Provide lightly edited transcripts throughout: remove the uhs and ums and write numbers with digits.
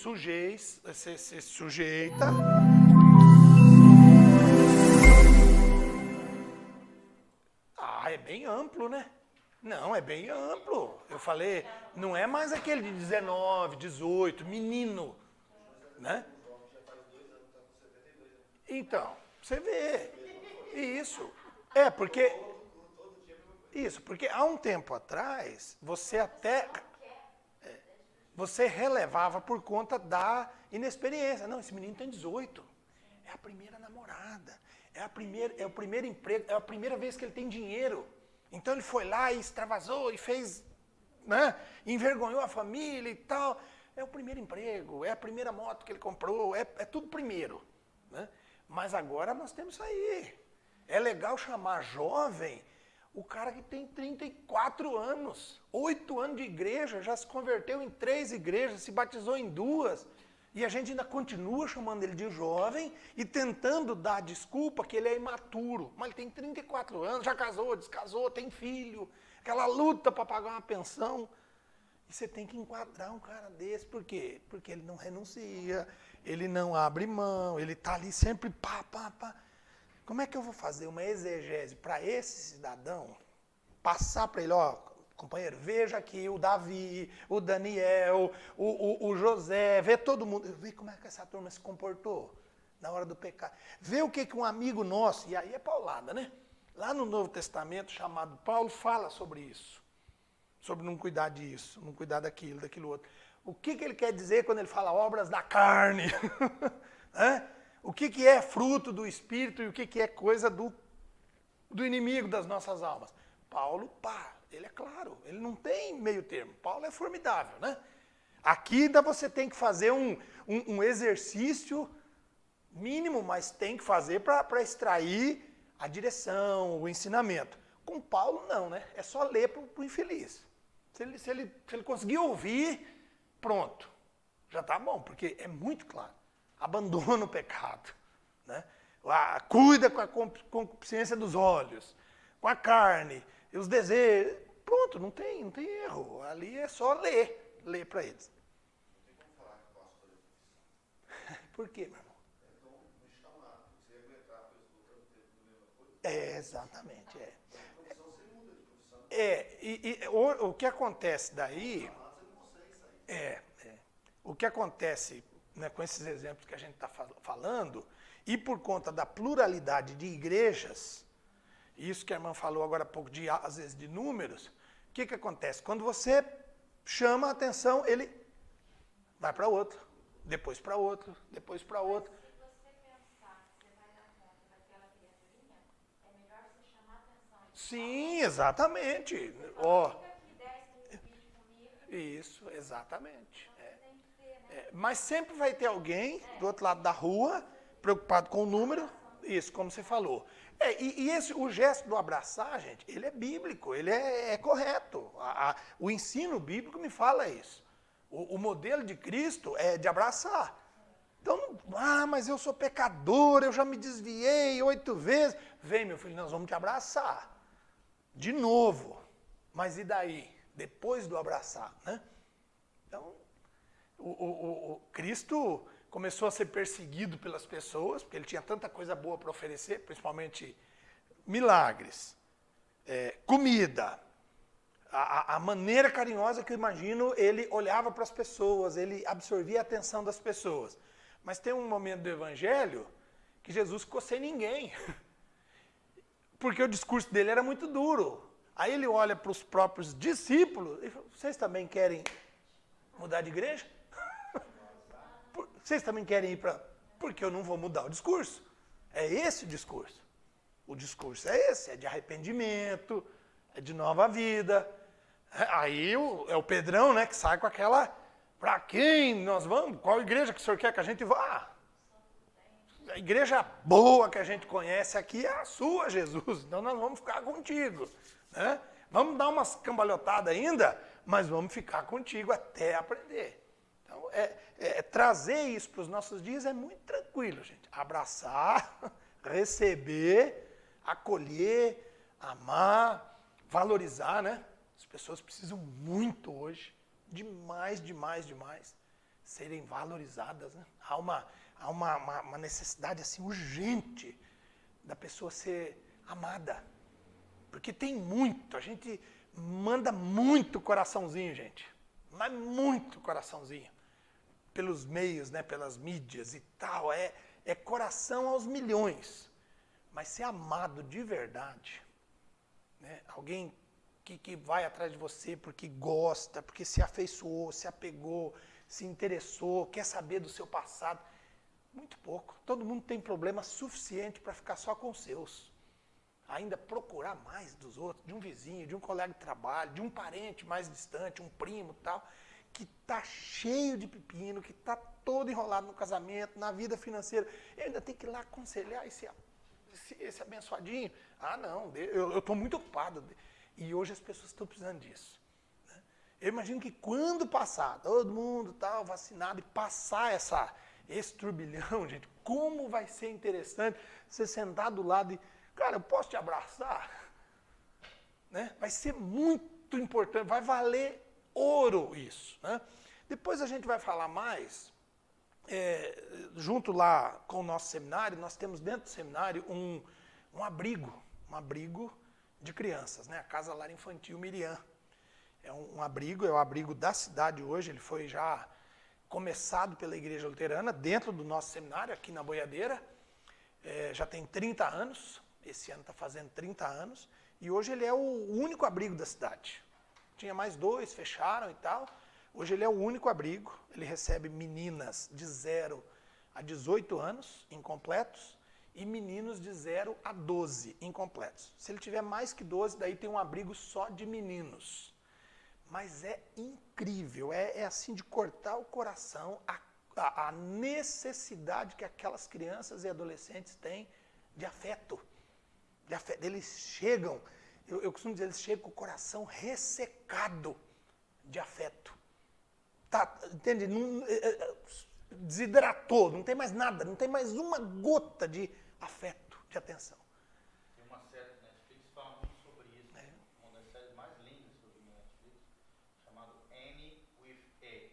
você se sujeita. Ah, é bem amplo, né? Não, é bem amplo. Eu falei, não é mais aquele de 19, 18, menino, né? Então, você vê. Isso. Porque há um tempo atrás, você relevava por conta da inexperiência. Não, esse menino tem 18. É a primeira namorada. É o primeiro emprego, é a primeira vez que ele tem dinheiro. Então ele foi lá e extravasou e fez, né? Envergonhou a família e tal. É o primeiro emprego, é a primeira moto que ele comprou, é tudo primeiro. Né? Mas agora nós temos isso aí. É legal chamar jovem o cara que tem 34 anos, 8 anos de igreja, já se converteu em 3 igrejas, se batizou em 2, e a gente ainda continua chamando ele de jovem e tentando dar desculpa que ele é imaturo. Mas ele tem 34 anos, já casou, descasou, tem filho, aquela luta para pagar uma pensão. E você tem que enquadrar um cara desse. Por quê? Porque ele não renuncia, ele não abre mão, ele está ali sempre pá. Como é que eu vou fazer uma exegese para esse cidadão, passar para ele, ó, companheiro, veja aqui o Davi, o Daniel, o José, vê todo mundo, vê como é que essa turma se comportou na hora do pecado. Vê o que um amigo nosso, e aí é paulada, né? Lá no Novo Testamento, chamado Paulo, fala sobre isso. Sobre não cuidar disso, não cuidar daquilo outro. O que ele quer dizer quando ele fala obras da carne? O que é fruto do Espírito e o que é coisa do inimigo das nossas almas? Paulo, ele é claro, ele não tem meio termo. Paulo é formidável, né? Aqui ainda você tem que fazer um exercício mínimo, mas tem que fazer para extrair a direção, o ensinamento. Com Paulo, não, né? É só ler para o infeliz. Se ele conseguir ouvir, pronto. Já está bom, porque é muito claro. Abandona o pecado. Né? Cuida com a concupiscência dos olhos, com a carne, e os desejos. Pronto, não tem erro. Ali é só ler para eles. Não tem como falar que pastor é profissão. Por quê, meu irmão? Então, me chamar, você aguentar a pessoa tanto tempo na mesma coisa? Exatamente, Profissão você muda de profissão. O que acontece daí... Você não consegue sair. O que acontece, né, com esses exemplos que a gente está falando, e por conta da pluralidade de igrejas, isso que a irmã falou agora há pouco, às vezes de números, o que acontece? Quando você chama a atenção, ele vai para outro, depois para outro, depois para outro. Se você pensar que você vai dar conta daquela criaturinha, é melhor você chamar a atenção. Sim, exatamente. Fica aqui 10, 15 vídeos comigo. Isso, exatamente. Mas sempre vai ter alguém do outro lado da rua, preocupado com o número, isso, como você falou. O gesto do abraçar, gente, ele é bíblico, ele é correto. O ensino bíblico me fala isso. O modelo de Cristo é de abraçar. Então, mas eu sou pecador, eu já me desviei 8 vezes. Vem, meu filho, nós vamos te abraçar. De novo. Mas e daí? Depois do abraçar, né? Então, o Cristo começou a ser perseguido pelas pessoas, porque ele tinha tanta coisa boa para oferecer, principalmente milagres, comida, a maneira carinhosa que eu imagino, ele olhava para as pessoas, ele absorvia a atenção das pessoas. Mas tem um momento do Evangelho que Jesus ficou sem ninguém, porque o discurso dele era muito duro. Aí ele olha para os próprios discípulos e fala, vocês também querem mudar de igreja? Vocês também querem ir para... Porque eu não vou mudar o discurso. É esse o discurso. O discurso é esse, é de arrependimento, é de nova vida. Aí é o Pedrão, né, que sai com aquela... Para quem nós vamos? Qual igreja que o senhor quer que a gente vá? A igreja boa que a gente conhece aqui é a sua, Jesus. Então nós vamos ficar contigo. Né? Vamos dar umas cambalhotadas ainda, mas vamos ficar contigo até aprender. Então, trazer isso para os nossos dias é muito tranquilo, gente. Abraçar, receber, acolher, amar, valorizar, né? As pessoas precisam muito hoje, demais. serem valorizadas, né? Há uma necessidade assim urgente da pessoa ser amada. Porque tem muito, a gente manda muito coraçãozinho, gente. Mas muito coraçãozinho. Pelos meios, né, pelas mídias e tal. É coração aos milhões. Mas ser amado de verdade, né? Alguém que vai atrás de você porque gosta, porque se afeiçoou, se apegou, se interessou, quer saber do seu passado. Muito pouco. Todo mundo tem problema suficiente para ficar só com os seus. Ainda procurar mais dos outros, de um vizinho, de um colega de trabalho, de um parente mais distante, um primo e tal, que está cheio de pepino, que está todo enrolado no casamento, na vida financeira. E ainda tem que ir lá aconselhar esse abençoadinho. Ah, não, eu estou muito ocupado. E hoje as pessoas estão precisando disso. Né? Eu imagino que quando passar, todo mundo tal, vacinado, e passar esse turbilhão, gente, como vai ser interessante você sentar do lado e, cara, eu posso te abraçar? Né? Vai ser muito importante, vai valer ouro isso. Né? Depois a gente vai falar mais, junto lá com o nosso seminário, nós temos dentro do seminário um abrigo de crianças, né? A Casa Lar Infantil Miriam. É um abrigo, é o abrigo da cidade hoje, ele foi já começado pela Igreja Luterana, dentro do nosso seminário, aqui na Boiadeira, já tem 30 anos, esse ano está fazendo 30 anos, e hoje ele é o único abrigo da cidade. Tinha mais 2, fecharam e tal, hoje ele é o único abrigo, ele recebe meninas de 0 a 18 anos, incompletos, e meninos de 0 a 12, incompletos. Se ele tiver mais que 12, daí tem um abrigo só de meninos. Mas é incrível, é assim de cortar o coração a necessidade que aquelas crianças e adolescentes têm de afeto. Eles chegam, eu costumo dizer, eles chegam com o coração ressecado de afeto. Tá, entende? Desidratou, não tem mais nada, não tem mais uma gota de afeto, de atenção. Tem uma série da Netflix que fala muito sobre isso. Uma das séries mais lindas que eu vi na Netflix, chamada Annie with E,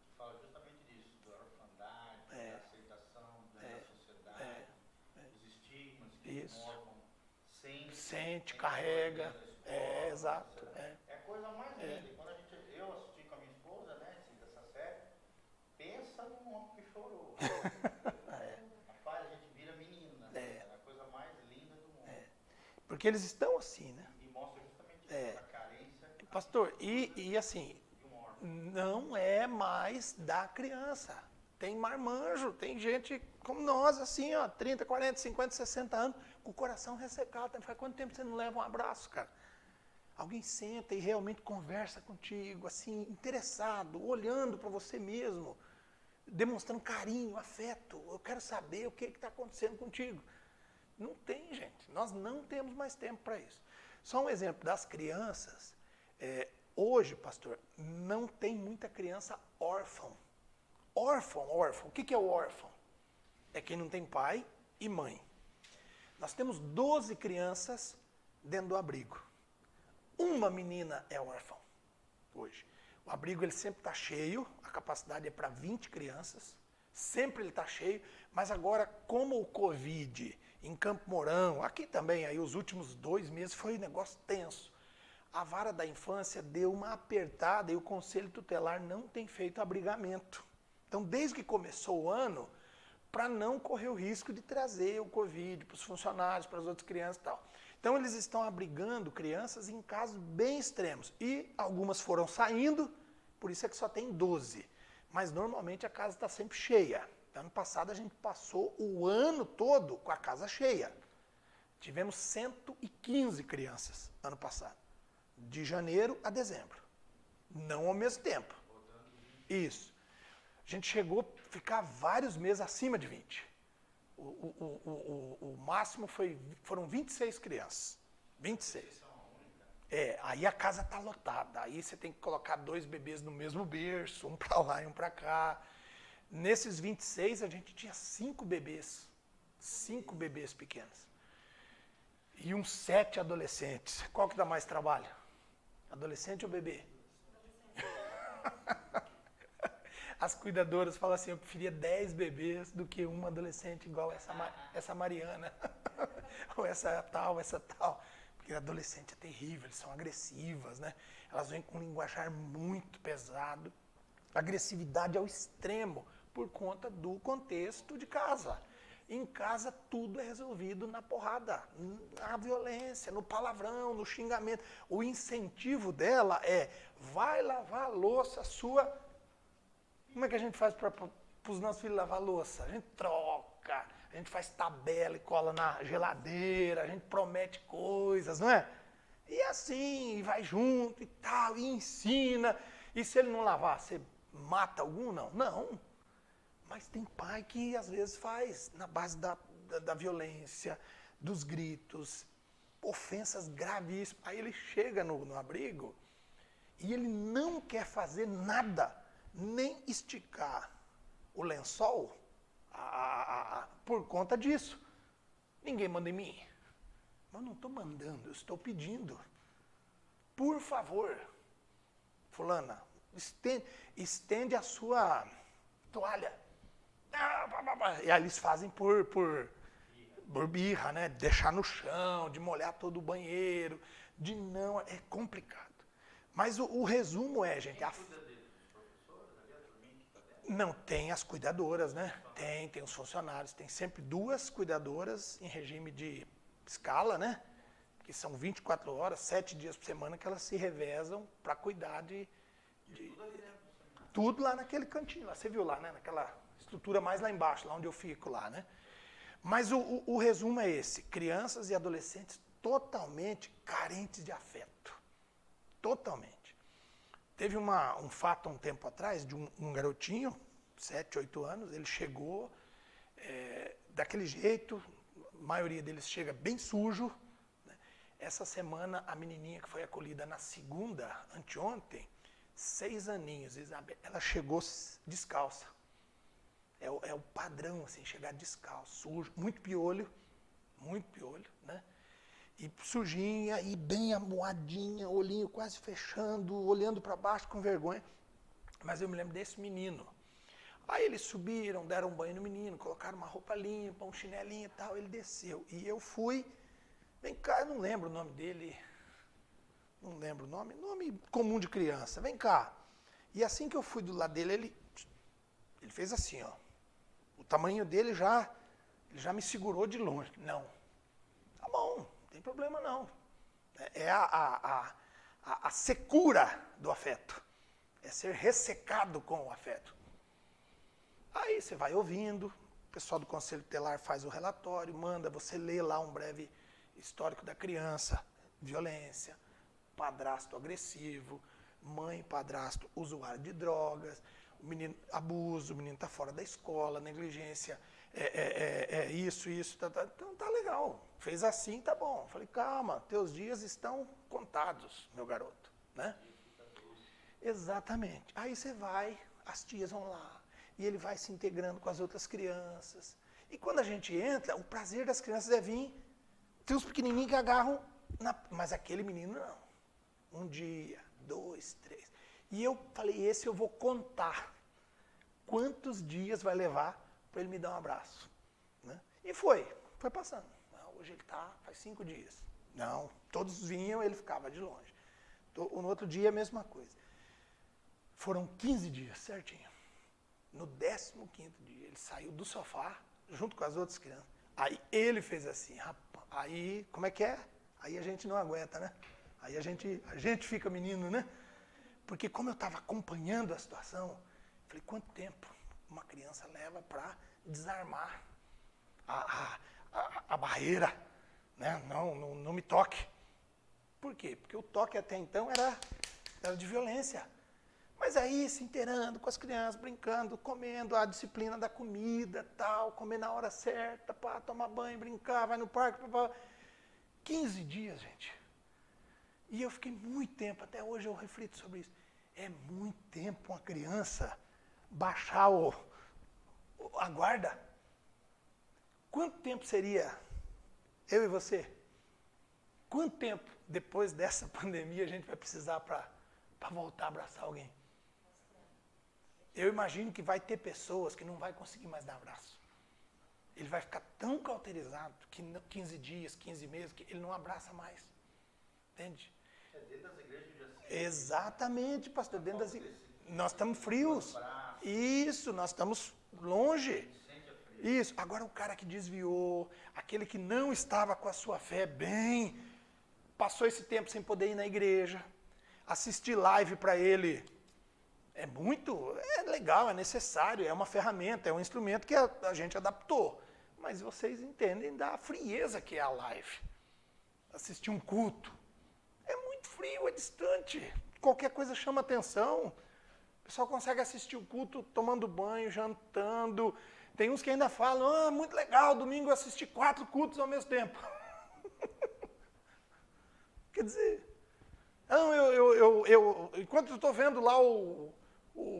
que fala justamente disso, da orfandade, da aceitação da sociedade, os estigmas que um órfão sente, carrega, escola, exato. É a coisa mais linda. E quando eu assisti com a minha esposa, né, dessa série, pensa num homem que chorou. Rapaz, a gente vira menina. É a coisa mais linda do mundo. Porque eles estão assim, né? E mostra justamente isso, a carência. Pastor, e assim, não é mais da criança. Tem marmanjo, tem gente como nós, assim, ó, 30, 40, 50, 60 anos, com o coração ressecado. Faz quanto tempo você não leva um abraço, cara? Alguém senta e realmente conversa contigo, assim, interessado, olhando para você mesmo, demonstrando carinho, afeto. Eu quero saber o que está acontecendo contigo. Não tem, gente. Nós não temos mais tempo para isso. Só um exemplo das crianças. Hoje, pastor, não tem muita criança órfã. Órfão. O que é o órfão? É quem não tem pai e mãe. Nós temos 12 crianças dentro do abrigo. Uma menina é órfã hoje. O abrigo ele sempre está cheio, a capacidade é para 20 crianças, sempre ele está cheio, mas agora, como o Covid em Campo Mourão, aqui também, aí os últimos 2 meses foi um negócio tenso. A vara da infância deu uma apertada e o Conselho Tutelar não tem feito abrigamento. Então, desde que começou o ano, para não correr o risco de trazer o Covid para os funcionários, para as outras crianças e tal. Então, eles estão abrigando crianças em casos bem extremos. E algumas foram saindo, por isso é que só tem 12. Mas, normalmente, a casa está sempre cheia. Ano passado, a gente passou o ano todo com a casa cheia. Tivemos 115 crianças ano passado, de janeiro a dezembro. Não ao mesmo tempo. Isso. A gente chegou a ficar vários meses acima de 20. O máximo foram 26 crianças. 26. Aí a casa está lotada. Aí você tem que colocar 2 bebês no mesmo berço, um para lá e um para cá. Nesses 26, a gente tinha 5 bebês. 5 bebês pequenos. E uns 7 adolescentes. Qual que dá mais trabalho? Adolescente ou bebê? as cuidadoras falam assim, eu preferia 10 bebês do que uma adolescente igual essa Mariana. Ou essa tal. Porque adolescente é terrível, eles são agressivas, né? Elas vêm com um linguajar muito pesado. Agressividade ao extremo, por conta do contexto de casa. Em casa tudo é resolvido na porrada, na violência, no palavrão, no xingamento. O incentivo dela é, vai lavar a louça sua. Como é que a gente faz para os nossos filhos lavar a louça? A gente troca, a gente faz tabela e cola na geladeira, a gente promete coisas, não é? E assim, vai junto e tal, e ensina. E se ele não lavar, você mata algum? Não. Não. Mas tem pai que às vezes faz na base da violência, dos gritos, ofensas gravíssimas. Aí ele chega no abrigo e ele não quer fazer nada, nem esticar o lençol por conta disso. Ninguém manda em mim. Mas eu não estou mandando, eu estou pedindo. Por favor, fulana, estende a sua toalha. E aí eles fazem por birra, né? Deixar no chão, de molhar todo o banheiro, de não... É complicado. Mas o resumo é, gente... Não, tem as cuidadoras, né? Tem os funcionários, tem sempre 2 cuidadoras em regime de escala, né? Que são 24 horas, 7 dias por semana que elas se revezam para cuidar de tudo lá naquele cantinho. Lá, você viu lá, né? Naquela estrutura mais lá embaixo, lá onde eu fico lá, né? Mas o resumo é esse. Crianças e adolescentes totalmente carentes de afeto. Totalmente. Teve um fato há um tempo atrás de um garotinho, 7, 8 anos, ele chegou daquele jeito, a maioria deles chega bem sujo. Né? Essa semana, a menininha que foi acolhida na segunda, anteontem, 6 aninhos, Isabel, ela chegou descalça. É o padrão, assim, chegar descalço, sujo, muito piolho, né? E sujinha, e bem amuadinha, olhinho quase fechando, olhando para baixo com vergonha. Mas eu me lembro desse menino. Aí eles subiram, deram um banho no menino, colocaram uma roupa limpa, um chinelinho e tal, ele desceu. E eu fui, vem cá, eu não lembro o nome dele, não lembro o nome comum de criança, vem cá. E assim que eu fui do lado dele, ele fez assim, ó. O tamanho dele ele já me segurou de longe. Não, tá bom, não tem problema não. É a secura do afeto. É ser ressecado com o afeto. Aí você vai ouvindo, o pessoal do Conselho Tutelar faz o relatório, manda, você lê lá um breve histórico da criança, violência, padrasto agressivo, mãe e padrasto usuário de drogas, o menino abuso, o menino está fora da escola, negligência, isso, então tá legal, fez assim, tá bom. Falei, calma, teus dias estão contados, meu garoto, né? Exatamente. Aí você vai, as tias vão lá, e ele vai se integrando com as outras crianças. E quando a gente entra, o prazer das crianças é vir, tem os pequenininhos que agarram, mas aquele menino não. 1 dia, 2, 3. E eu falei, esse eu vou contar quantos dias vai levar para ele me dar um abraço. Né? E foi passando. Hoje ele faz 5 dias. Não, todos vinham, ele ficava de longe. No outro dia, a mesma coisa. Foram 15 dias, certinho. No 15º dia, ele saiu do sofá, junto com as outras crianças. Aí ele fez assim, rapaz, aí, como é que é? Aí a gente não aguenta, né? Aí a gente fica menino, né? Porque como eu estava acompanhando a situação, falei, quanto tempo uma criança leva para desarmar a barreira, né? Não me toque. Por quê? Porque o toque até então era de violência. Mas aí, se inteirando com as crianças, brincando, comendo, a disciplina da comida, tal, comer na hora certa, pá, tomar banho, brincar, vai no parque, pá. 15 dias, gente. E eu fiquei muito tempo, até hoje eu reflito sobre isso. É muito tempo uma criança baixar a guarda. Quanto tempo seria eu e você? Quanto tempo depois dessa pandemia a gente vai precisar para voltar a abraçar alguém? Eu imagino que vai ter pessoas que não vai conseguir mais dar abraço. Ele vai ficar tão cauterizado que 15 dias, 15 meses, que ele não abraça mais. Entende? É dentro das igrejas de assim. Exatamente, pastor. Dentro das igrejas. Nós estamos frios. Isso, nós estamos longe. Isso. Agora o cara que desviou, aquele que não estava com a sua fé bem, passou esse tempo sem poder ir na igreja, assistir live para ele é legal, é necessário, é uma ferramenta, é um instrumento que a gente adaptou. Mas vocês entendem da frieza que é a live. Assistir um culto é muito frio, é distante. Qualquer coisa chama atenção. O pessoal consegue assistir o culto tomando banho, jantando. Tem uns que ainda falam, muito legal, domingo eu assisti 4 cultos ao mesmo tempo. Quer dizer, enquanto eu estou vendo lá o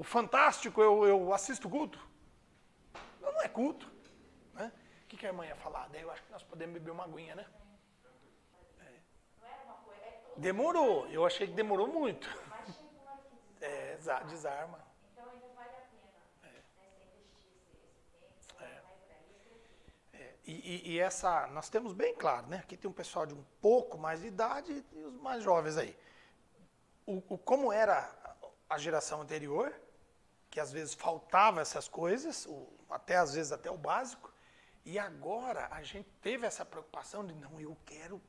Fantástico, eu assisto culto. Não é culto. Né? O que a irmã ia falar? Daí eu acho que nós podemos beber uma aguinha, né? Não era uma coisa, é todo Demorou, eu achei que demorou muito. mas chega uma hora que Desarma. então ainda vale a pena né, você investir esse tempo, É. vai para isso. E essa, nós temos bem claro, né? Aqui tem um pessoal de um pouco mais de idade e os mais jovens aí. Como era a geração anterior, que às vezes faltava essas coisas, às vezes até o básico, e agora a gente teve essa preocupação de, não, eu quero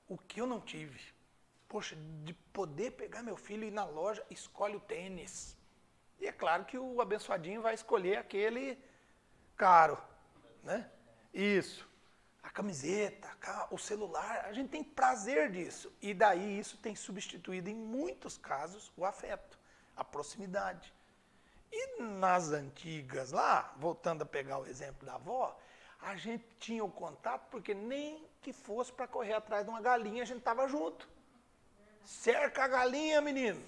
o que eu não tive. Poxa, de poder pegar meu filho e ir na loja, escolhe o tênis. E é claro que o abençoadinho vai escolher aquele caro, né? Isso. A camiseta, o celular, a gente tem prazer disso. E daí isso tem substituído, em muitos casos, o afeto, a proximidade. E nas antigas lá, voltando a pegar o exemplo da avó, a gente tinha o contato porque nem que fosse para correr atrás de uma galinha, a gente estava junto. Cerca a galinha, menino.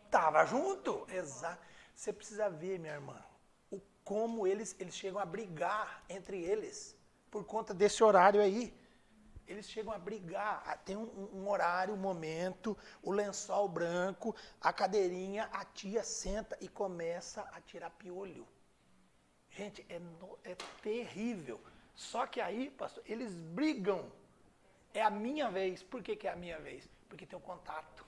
Tava junto, exato. Você precisa ver, minha irmã, como eles chegam a brigar entre eles por conta desse horário aí. Eles chegam a brigar, tem um horário, um momento, o lençol branco, a cadeirinha, a tia senta e começa a tirar piolho. Gente, é terrível. Só que aí, pastor, eles brigam. É a minha vez. Por que é a minha vez? Porque tem o contato.